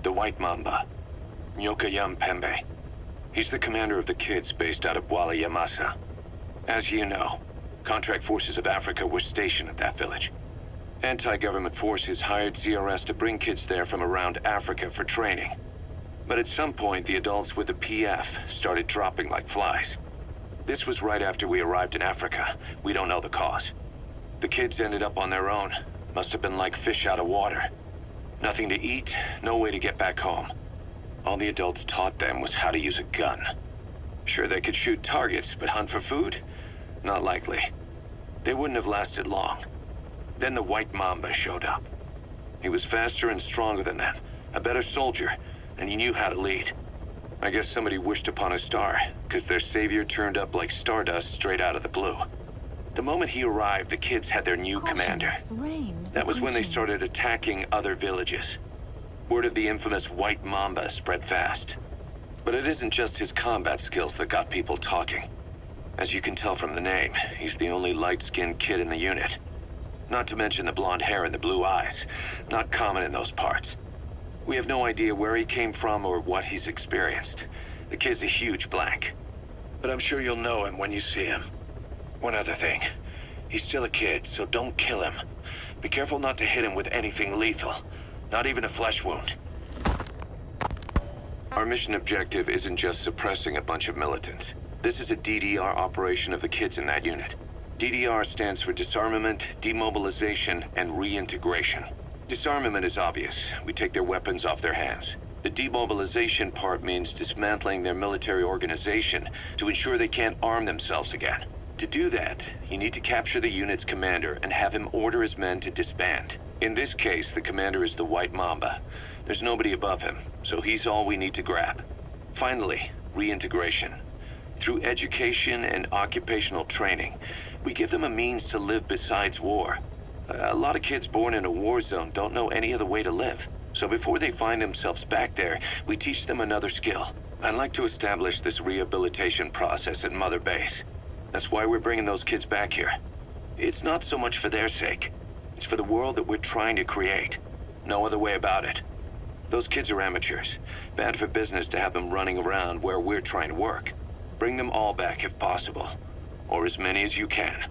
The White Mamba. Nyokayam Pembe. He's the commander of the kids based out of Wala Yamasa. As you know, contract forces of Africa were stationed at that village. Anti-government forces hired CRS to bring kids there from around Africa for training. But at some point, the adults with the PF started dropping like flies. This was right after we arrived in Africa. We don't know the cause. The kids ended up on their own. Must have been like fish out of water. Nothing to eat, no way to get back home. All the adults taught them was how to use a gun. Sure, they could shoot targets, but hunt for food? Not likely. They wouldn't have lasted long. Then the White Mamba showed up. He was faster and stronger than them, a better soldier, and he knew how to lead. I guess somebody wished upon a star, because their savior turned up like stardust straight out of the blue. The moment he arrived, the kids had their new commander. That was when they started attacking other villages. Word of the infamous White Mamba spread fast. But it isn't just his combat skills that got people talking. As you can tell from the name, he's the only light-skinned kid in the unit. Not to mention the blonde hair and the blue eyes. Not common in those parts. We have no idea where he came from or what he's experienced. The kid's a huge blank. But I'm sure you'll know him when you see him. One other thing. He's still a kid, so don't kill him. Be careful not to hit him with anything lethal. Not even a flesh wound. Our mission objective isn't just suppressing a bunch of militants. This is a DDR operation of the kids in that unit. DDR stands for disarmament, demobilization, and reintegration. Disarmament is obvious. We take their weapons off their hands. The demobilization part means dismantling their military organization to ensure they can't arm themselves again. To do that, you need to capture the unit's commander and have him order his men to disband. In this case, the commander is the White Mamba. There's nobody above him, so he's all we need to grab. Finally, reintegration. Through education and occupational training, we give them a means to live besides war. A lot of kids born in a war zone don't know any other way to live. So before they find themselves back there, we teach them another skill. I'd like to establish this rehabilitation process at Mother Base. That's why we're bringing those kids back here. It's not so much for their sake. It's for the world that we're trying to create. No other way about it. Those kids are amateurs. Bad for business to have them running around where we're trying to work. Bring them all back if possible. Or as many as you can.